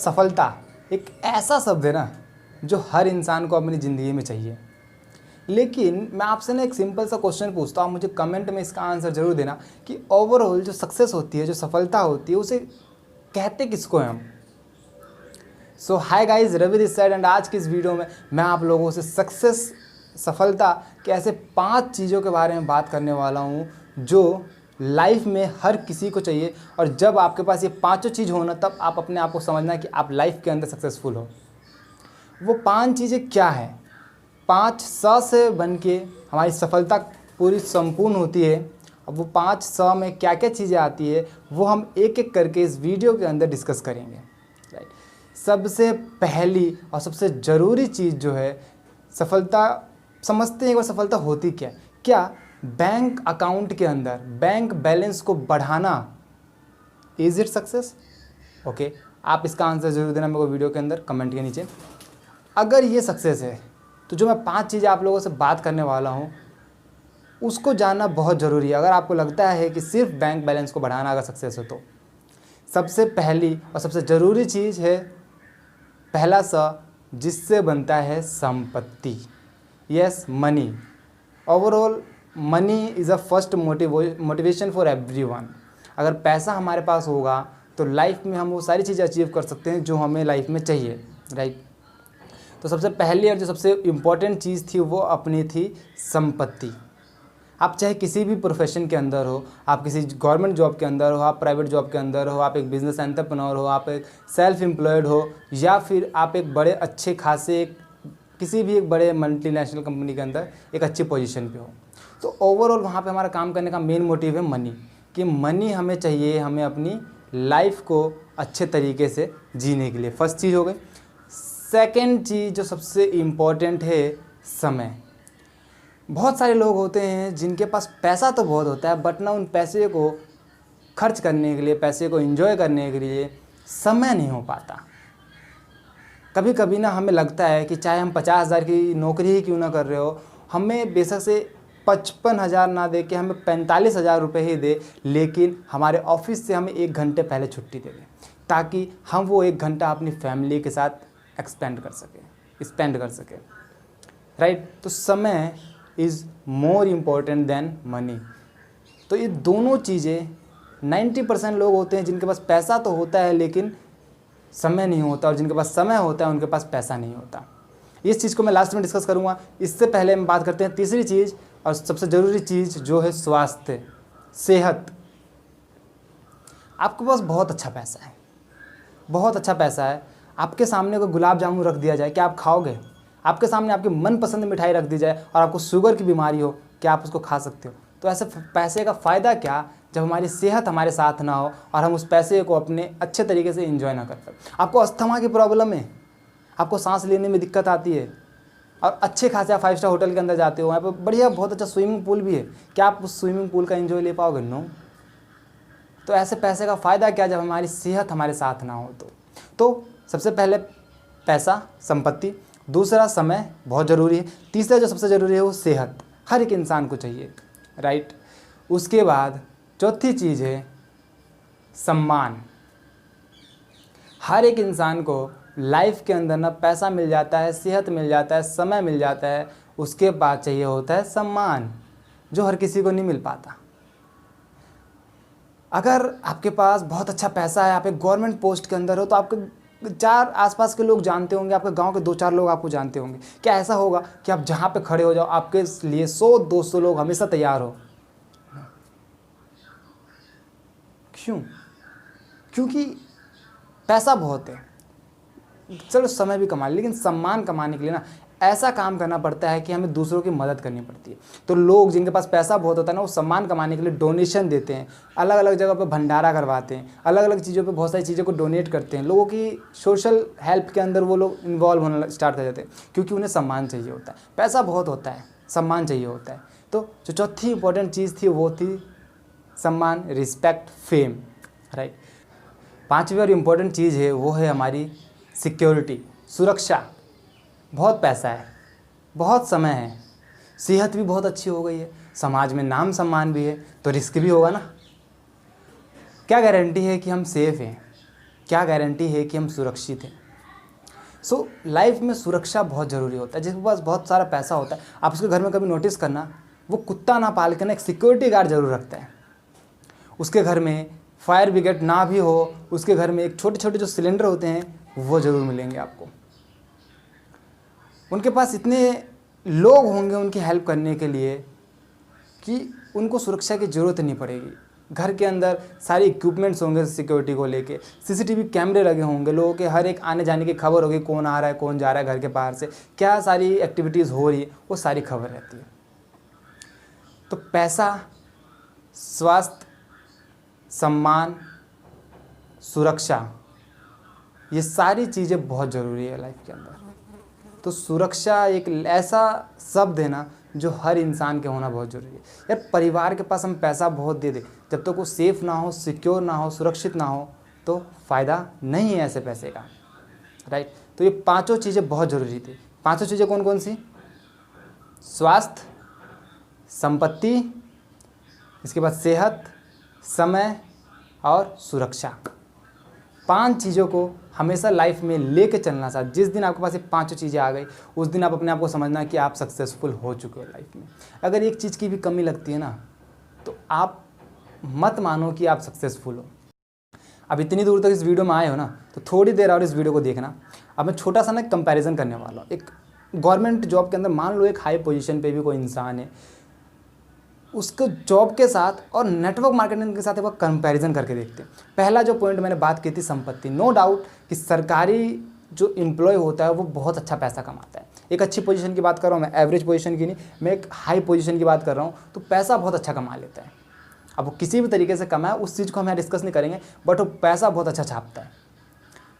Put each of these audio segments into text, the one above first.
सफलता एक ऐसा शब्द है ना जो हर इंसान को अपनी ज़िंदगी में चाहिए। लेकिन मैं आपसे ना एक सिंपल सा क्वेश्चन पूछता हूँ, मुझे कमेंट में इसका आंसर ज़रूर देना कि ओवरऑल जो सक्सेस होती है, जो सफलता होती है, उसे कहते किसको हैं हम। So hi guys, Ravi this side and आज की इस वीडियो में मैं आप लोगों से सक्सेस, सफलता के ऐसे 5 चीज़ों के बारे में बात करने वाला हूँ जो लाइफ में हर किसी को चाहिए। और जब आपके पास ये पांचों चीज़ हो ना, तब आप अपने आप को समझना कि आप लाइफ के अंदर सक्सेसफुल हो। वो 5 चीज़ें क्या है? 5 स से बन के हमारी सफलता पूरी संपूर्ण होती है। अब वो 5 स में क्या क्या चीज़ें आती है वो हम एक एक करके इस वीडियो के अंदर डिस्कस करेंगे। राइट, सबसे पहली और सबसे ज़रूरी चीज़ जो है सफलता, समझते हैं एक बार सफलता होती क्या? क्या बैंक अकाउंट के अंदर बैंक बैलेंस को बढ़ाना इज इट सक्सेस? ओके, आप इसका आंसर ज़रूर देना मेरे को वीडियो के अंदर कमेंट के नीचे। अगर ये सक्सेस है तो जो मैं 5 चीज़ें आप लोगों से बात करने वाला हूँ उसको जानना बहुत ज़रूरी है। अगर आपको लगता है कि सिर्फ बैंक बैलेंस को बढ़ाना अगर सक्सेस हो तो सबसे पहली और सबसे ज़रूरी चीज़ है पहला स, जिससे बनता है संपत्ति। Yes, money. Overall money is a first motivation for everyone. अगर पैसा हमारे पास होगा तो लाइफ में हम वो सारी चीज़ें अचीव कर सकते हैं जो हमें लाइफ में चाहिए। राइट, तो सबसे पहली और जो सबसे इम्पॉर्टेंट चीज़ थी वो अपनी थी संपत्ति। आप चाहे किसी भी प्रोफेशन के अंदर हो, आप किसी गवर्नमेंट जॉब के अंदर हो, आप प्राइवेट जॉब के अंदर हो, आप एक बिजनेस एंटरप्रेन्योर हो, आप एक सेल्फ एम्प्लॉयड हो, या फिर आप एक बड़े अच्छे खासे किसी भी एक बड़े मल्टीनेशनल कंपनी के अंदर एक अच्छी पोजीशन पे हो, तो ओवरऑल वहाँ पे हमारा काम करने का मेन मोटिव है मनी। कि मनी हमें चाहिए, हमें अपनी लाइफ को अच्छे तरीके से जीने के लिए। फर्स्ट चीज़ हो गई। सेकेंड चीज़ जो सबसे इम्पॉर्टेंट है, समय। बहुत सारे लोग होते हैं जिनके पास पैसा तो बहुत होता है बट ना उन पैसे को खर्च करने के लिए, पैसे को एंजॉय करने के लिए समय नहीं हो पाता। कभी कभी ना हमें लगता है कि चाहे हम 50,000 की नौकरी ही क्यों ना कर रहे हो, हमें बेशक से 55,000 ना दे के हमें 45,000 रुपये ही दे, लेकिन हमारे ऑफिस से हमें 1 घंटे पहले छुट्टी दे दें ताकि हम वो 1 घंटा अपनी फैमिली के साथ स्पेंड कर सकें। राइट, तो समय is more important then money. तो ये दोनों चीज़ें 90% लोग होते हैं जिनके पास पैसा तो होता है लेकिन समय नहीं होता, और जिनके पास समय होता है उनके पास पैसा नहीं होता। इस चीज़ को मैं लास्ट में डिस्कस करूँगा। इससे पहले हम बात करते हैं तीसरी चीज़ और सबसे ज़रूरी चीज़ जो है स्वास्थ्य, सेहत। आपके पास बहुत अच्छा पैसा है, बहुत अच्छा पैसा है, आपके सामने कोई गुलाब जामुन रख दिया जाए, क्या आप खाओगे? आपके सामने आपकी मनपसंद मिठाई रख दी जाए और आपको शुगर की बीमारी हो, क्या आप उसको खा सकते हो? तो ऐसे पैसे का फ़ायदा क्या जब हमारी सेहत हमारे साथ ना हो और हम उस पैसे को अपने अच्छे तरीके से एंजॉय ना कर पाए। आपको अस्थमा की प्रॉब्लम है, आपको सांस लेने में दिक्कत आती है और अच्छे खासे आप 5 स्टार होटल के अंदर जाते हो, वहाँ पर बढ़िया बहुत अच्छा स्विमिंग पूल भी है, क्या आप उस स्विमिंग पूल का एंजॉय ले पाओगे? नो। तो ऐसे पैसे का फ़ायदा क्या जब हमारी सेहत हमारे साथ ना हो? तो सबसे पहले पैसा, संपत्ति। दूसरा समय बहुत ज़रूरी है। तीसरा जो सबसे ज़रूरी है वो सेहत, हर एक इंसान को चाहिए। राइट, उसके बाद चौथी चीज़ है सम्मान। हर एक इंसान को लाइफ के अंदर ना पैसा मिल जाता है, सेहत मिल जाता है, समय मिल जाता है, उसके बाद चाहिए होता है सम्मान, जो हर किसी को नहीं मिल पाता। अगर आपके पास बहुत अच्छा पैसा है, आप एक गवर्नमेंट पोस्ट के अंदर हो, तो आपके 4 आसपास के लोग जानते होंगे, आपके गांव के 2-4 लोग आपको जानते होंगे। क्या ऐसा होगा कि आप जहां पे खड़े हो जाओ आपके लिए 100-200 लोग हमेशा तैयार हो? क्यों? क्योंकि पैसा बहुत है, चलो समय भी कमा, लेकिन सम्मान कमाने के लिए ना ऐसा काम करना पड़ता है कि हमें दूसरों की मदद करनी पड़ती है। तो लोग जिनके पास पैसा बहुत होता है ना, वो सम्मान कमाने के लिए डोनेशन देते हैं, अलग अलग जगह पे भंडारा करवाते हैं, अलग अलग चीज़ों पे बहुत सारी चीज़ों को डोनेट करते हैं, लोगों की सोशल हेल्प के अंदर वो लोग इन्वॉल्व होना स्टार्ट कर जाते हैं, क्योंकि उन्हें सम्मान चाहिए होता है। पैसा बहुत होता है, सम्मान चाहिए होता है। तो जो चौथी इंपॉर्टेंट चीज़ थी वो थी सम्मान, रिस्पेक्ट, फेम। राइट, 5वीं और इम्पोर्टेंट चीज़ है वो है हमारी सिक्योरिटी, सुरक्षा। बहुत पैसा है, बहुत समय है, सेहत भी बहुत अच्छी हो गई है, समाज में नाम सम्मान भी है, तो रिस्क भी होगा ना। क्या गारंटी है कि हम सेफ़ हैं? क्या गारंटी है कि हम सुरक्षित हैं। सो लाइफ में सुरक्षा बहुत ज़रूरी होता है। जिसके पास बहुत सारा पैसा होता है, आप उसके घर में कभी नोटिस करना, वो कुत्ता ना पाल के ना एक सिक्योरिटी गार्ड जरूर रखता है। उसके घर में फायर ब्रिगेड ना भी हो, उसके घर में एक छोटे छोटे जो सिलेंडर होते हैं वो ज़रूर मिलेंगे आपको। उनके पास इतने लोग होंगे उनकी हेल्प करने के लिए कि उनको सुरक्षा की ज़रूरत नहीं पड़ेगी। घर के अंदर सारे इक्विपमेंट्स होंगे सिक्योरिटी को लेके, सीसीटीवी कैमरे लगे होंगे, लोगों के हर एक आने जाने की खबर होगी, कौन आ रहा है कौन जा रहा है घर के बाहर से, क्या सारी एक्टिविटीज़ हो रही है, वो सारी खबर रहती है। तो पैसा, स्वास्थ्य, सम्मान, सुरक्षा, ये सारी चीज़ें बहुत ज़रूरी है लाइफ के अंदर। तो सुरक्षा एक ऐसा शब्द है ना जो हर इंसान के होना बहुत ज़रूरी है। यार परिवार के पास हम पैसा बहुत दे दें, जब तक वो सेफ़ ना हो, सिक्योर ना हो, सुरक्षित ना हो, तो फ़ायदा नहीं है ऐसे पैसे का, राइट। तो ये पांचों चीज़ें बहुत ज़रूरी थी। पांचों चीज़ें कौन कौन सी? स्वास्थ्य, संपत्ति, इसके बाद सेहत, समय और सुरक्षा। 5 चीज़ों को हमेशा लाइफ में लेके चलना साथ। जिस दिन आपके पास ये पांचों चीज़ें आ गई, उस दिन आप अपने आप को समझना कि आप सक्सेसफुल हो चुके हो लाइफ में। अगर एक चीज़ की भी कमी लगती है ना, तो आप मत मानो कि आप सक्सेसफुल हो। अब इतनी दूर तक इस वीडियो में आए हो ना, तो थोड़ी देर और इस वीडियो को देखना। अब मैं छोटा सा ना कंपैरिजन करने वाला हूँ। एक गवर्नमेंट जॉब के अंदर मान लो एक हाई पोजीशन पे भी कोई इंसान है, उसको जॉब के साथ और नेटवर्क मार्केटिंग के साथ एक बार कंपैरिजन करके देखते हैं। पहला जो पॉइंट मैंने बात की थी संपत्ति, नो डाउट कि सरकारी जो एम्प्लॉय होता है वो बहुत अच्छा पैसा कमाता है। एक अच्छी पोजीशन की बात कर रहा हूँ मैं, एवरेज पोजीशन की नहीं, मैं एक हाई पोजीशन की बात कर रहा हूँ, तो पैसा बहुत अच्छा कमा लेता है। अब वो किसी भी तरीके से कमाए उस चीज़ को हम यहाँ डिस्कस नहीं करेंगे, बट वो पैसा बहुत अच्छा छापता है।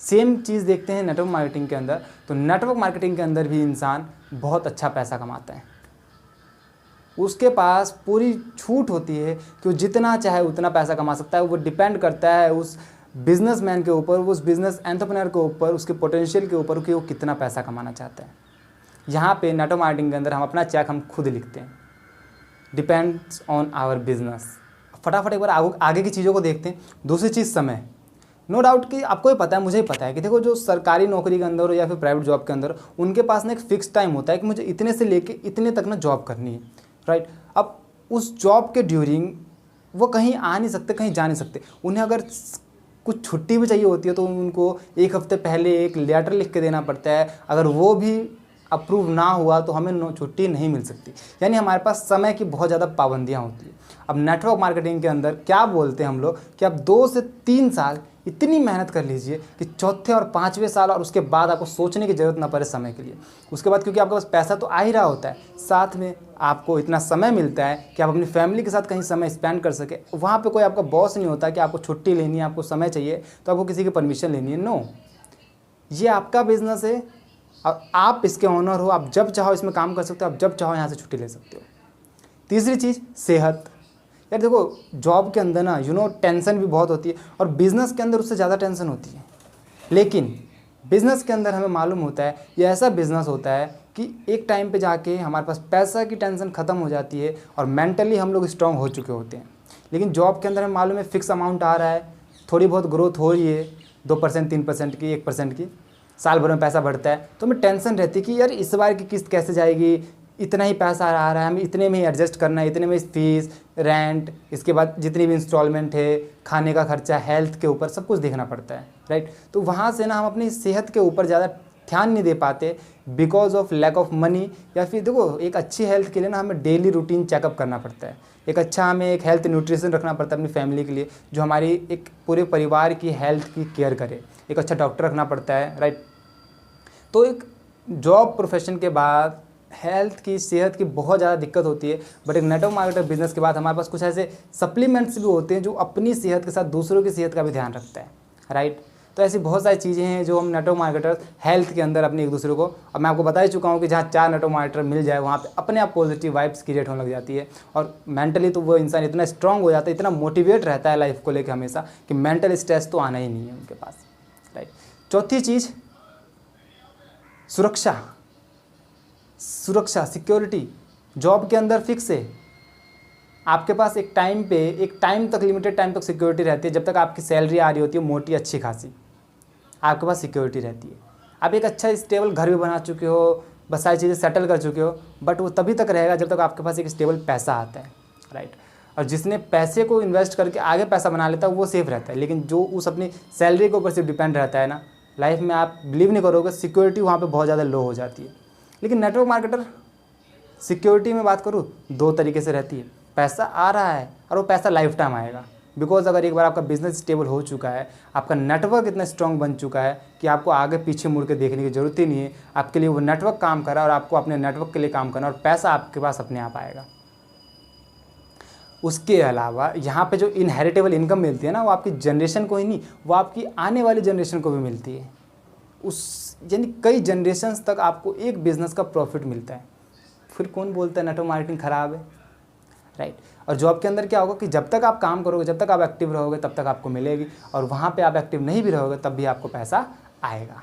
सेम चीज़ देखते हैं नेटवर्क मार्केटिंग के अंदर, तो नेटवर्क मार्केटिंग के अंदर भी इंसान बहुत अच्छा पैसा कमाता है। उसके पास पूरी छूट होती है कि वो जितना चाहे उतना पैसा कमा सकता है। वो डिपेंड करता है उस बिजनेसमैन के ऊपर, उस बिजनेस एंटरप्रेन्योर के ऊपर, उसके पोटेंशियल के ऊपर कि वो कितना पैसा कमाना चाहता है। यहाँ पे नेटवर्क मार्केटिंग के अंदर हम अपना चेक हम खुद लिखते हैं, डिपेंड्स ऑन आवर बिजनेस। फटाफट एक बार आगे की चीज़ों को देखते हैं। दूसरी चीज़ समय। नो डाउट कि आपको ही पता है, मुझे ही पता है कि देखो जो सरकारी नौकरी के अंदर हो या फिर प्राइवेट जॉब के अंदर, उनके पास ना एक फिक्स टाइम होता है कि मुझे इतने से लेके इतने तक ना जॉब करनी है, राइट। अब उस जॉब के ड्यूरिंग वो कहीं आ नहीं सकते, कहीं जा नहीं सकते। उन्हें अगर कुछ छुट्टी भी चाहिए होती है तो उनको एक हफ्ते पहले एक लेटर लिख के देना पड़ता है। अगर वो भी अप्रूव ना हुआ तो हमें छुट्टी नहीं मिल सकती। यानी हमारे पास समय की बहुत ज़्यादा पाबंदियाँ होती हैं। अब नेटवर्क मार्केटिंग के अंदर क्या बोलते हैं हम लोग कि आप 2 से 3 साल इतनी मेहनत कर लीजिए कि चौथे और 5वें साल और उसके बाद आपको सोचने की ज़रूरत ना पड़े समय के लिए। उसके बाद क्योंकि आपके पास पैसा तो आ ही रहा होता है, साथ में आपको इतना समय मिलता है कि आप अपनी फैमिली के साथ कहीं समय स्पेंड कर सके। वहाँ पे कोई आपका बॉस नहीं होता कि आपको छुट्टी लेनी है, आपको समय चाहिए तो आपको किसी की परमिशन लेनी है। नो, ये आपका बिजनेस है और आप इसके ओनर हो। आप जब चाहो इसमें काम कर सकते हो, आप जब चाहो यहाँ से छुट्टी ले सकते हो। तीसरी चीज़ सेहत। यार देखो जॉब के अंदर ना टेंशन भी बहुत होती है और बिज़नेस के अंदर उससे ज़्यादा टेंशन होती है। लेकिन बिज़नेस के अंदर हमें मालूम होता है ये ऐसा बिज़नेस होता है कि एक टाइम पे जाके हमारे पास पैसा की टेंशन ख़त्म हो जाती है और मेंटली हम लोग स्ट्रांग हो चुके होते हैं। लेकिन जॉब के अंदर हमें मालूम है फिक्स अमाउंट आ रहा है, थोड़ी बहुत ग्रोथ हो रही है, 2%, 3% की, 1% की, साल भर में पैसा बढ़ता है, तो हमें टेंशन रहती है कि यार इस बार की किस्त कैसे जाएगी, इतना ही पैसा आ रहा है, हमें इतने में ही एडजस्ट करना है, इतने में फीस, रेंट, इसके बाद जितनी भी इंस्टॉलमेंट है, खाने का खर्चा, हेल्थ के ऊपर सब कुछ देखना पड़ता है, राइट। तो वहाँ से ना हम अपनी सेहत के ऊपर ज़्यादा ध्यान नहीं दे पाते because of lack of money. या फिर देखो एक अच्छी हेल्थ के लिए ना हमें डेली रूटीन चेकअप करना पड़ता है। एक अच्छा हमें एक हेल्थ न्यूट्रिशन रखना पड़ता है अपनी फैमिली के लिए, जो हमारी एक पूरे परिवार की हेल्थ की केयर करे। एक अच्छा डॉक्टर रखना पड़ता है, राइट। तो एक जॉब प्रोफेशन के बाद हेल्थ की, सेहत की बहुत ज़्यादा दिक्कत होती है। बट एक नेटवर्क मार्केटर बिजनेस के बाद हमारे पास कुछ ऐसे सप्लीमेंट्स भी होते हैं जो अपनी सेहत के साथ दूसरों की सेहत का भी ध्यान रखता है, राइट। तो ऐसी बहुत सारी चीज़ें हैं जो हम नेटवर्क मार्केटर हेल्थ के अंदर अपने एक दूसरे को, अब मैं आपको बता ही चुका हूँ कि जहाँ 4 नेटवर्क मार्केटर मिल जाए वहाँ पे अपने आप पॉजिटिव वाइब्स क्रिएट होने लग जाती है और मेंटली तो वो इंसान इतना स्ट्रांग हो जाता है, इतना मोटिवेट रहता है लाइफ को लेकर हमेशा कि मेंटल स्ट्रेस तो आना ही नहीं है उनके पास, राइट। चौथी चीज़ सुरक्षा। सिक्योरिटी जॉब के अंदर फिक्स है। आपके पास एक टाइम तक, लिमिटेड टाइम तक सिक्योरिटी रहती है जब तक आपकी सैलरी आ रही होती है मोटी अच्छी खासी, आपके पास सिक्योरिटी रहती है। आप एक अच्छा स्टेबल घर भी बना चुके हो, बस सारी चीज़ें सेटल कर चुके हो, बट वो तभी तक रहेगा जब तक आपके पास एक स्टेबल पैसा आता है, राइट। और जिसने पैसे को इन्वेस्ट करके आगे पैसा बना लेता है वो सेफ रहता है, लेकिन जो उस अपनी सैलरी के ऊपर सिर्फ डिपेंड रहता है ना, लाइफ में आप बिलीव नहीं करोगे, सिक्योरिटी वहाँ पे बहुत ज़्यादा लो हो जाती है। लेकिन नेटवर्क मार्केटर सिक्योरिटी में बात करूँ 2 तरीके से रहती है। पैसा आ रहा है और वो पैसा लाइफ टाइम आएगा, बिकॉज अगर एक बार आपका बिजनेस स्टेबल हो चुका है, आपका नेटवर्क इतना स्ट्रांग बन चुका है कि आपको आगे पीछे मुड़ के देखने की ज़रूरत ही नहीं है। आपके लिए वो नेटवर्क काम कर रहा है और आपको अपने नेटवर्क के लिए काम करना, और पैसा आपके पास अपने आप आएगा। उसके अलावा यहाँ पे जो इनहेरिटेबल इनकम मिलती है ना, वो आपकी जनरेशन को ही नहीं, वो आपकी आने वाली जनरेशन को भी मिलती है। यानी कई जनरेशन्स तक आपको एक बिज़नेस का प्रॉफिट मिलता है। फिर कौन बोलता है नेटवर्क मार्केटिंग ख़राब है, राइट। और जॉब के अंदर क्या होगा कि जब तक आप काम करोगे, जब तक आप एक्टिव रहोगे, तब तक आपको मिलेगी, और वहाँ पे आप एक्टिव नहीं भी रहोगे तब भी आपको पैसा आएगा।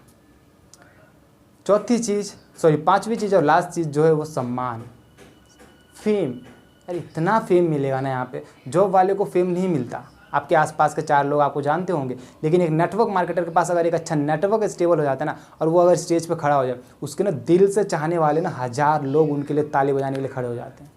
पांचवी चीज़ और लास्ट चीज़ जो है वो सम्मान, फेम। अरे इतना फेम मिलेगा ना यहाँ पे, जॉब वाले को फेम नहीं मिलता। आपके आसपास के 4 लोग आपको जानते होंगे, लेकिन एक नेटवर्क मार्केटर के पास अगर एक अच्छा नेटवर्क स्टेबल हो जाता है ना, और वो अगर स्टेज पे खड़ा हो जाए, उसके ना दिल से चाहने वाले ना 1000 लोग उनके लिए ताली बजाने के लिए खड़े हो जाते हैं।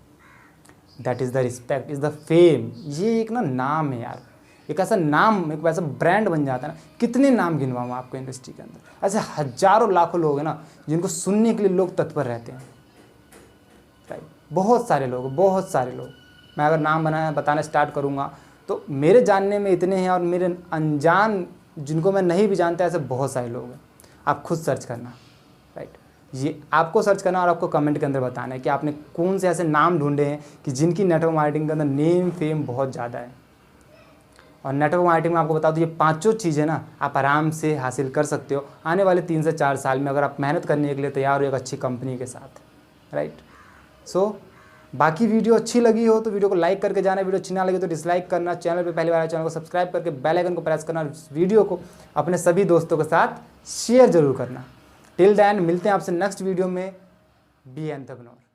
That is the respect, is the fame. ये एक ना नाम है यार, एक ऐसा नाम, एक वैसा ब्रांड बन जाता है ना। कितने नाम गिनवाऊँ आपको इंडस्ट्री के अंदर, ऐसे हजारों लाखों लोग हैं ना जिनको सुनने के लिए लोग तत्पर रहते हैं, राइट। बहुत सारे लोग। मैं अगर नाम बताना स्टार्ट करूँगा तो मेरे जानने में इतने हैं, और मेरे अनजान जिनको मैं नहीं भी जानता ऐसे बहुत सारे लोग हैं। आप खुद सर्च करना, राइट। ये आपको सर्च करना और आपको कमेंट के अंदर बताना है कि आपने कौन से ऐसे नाम ढूंढे हैं कि जिनकी नेटवर्क मार्केटिंग के अंदर नेम फेम बहुत ज़्यादा है। और नेटवर्क मार्केटिंग में आपको बता दूँ, ये 5 चीज़ें ना आप आराम से हासिल कर सकते हो आने वाले 3 से 4 साल में, अगर आप मेहनत करने के लिए तैयार हो एक अच्छी कंपनी के साथ, राइट। सो बाकी वीडियो अच्छी लगी हो तो वीडियो को लाइक करके जाना, वीडियो अच्छी ना लगी तो डिसलाइक करना, चैनल पे पहली बार आए चैनल को सब्सक्राइब करके बेल आइकन को प्रेस करना, वीडियो को अपने सभी दोस्तों के साथ शेयर जरूर करना। टिल देन मिलते हैं आपसे नेक्स्ट वीडियो में। Be entrepreneur.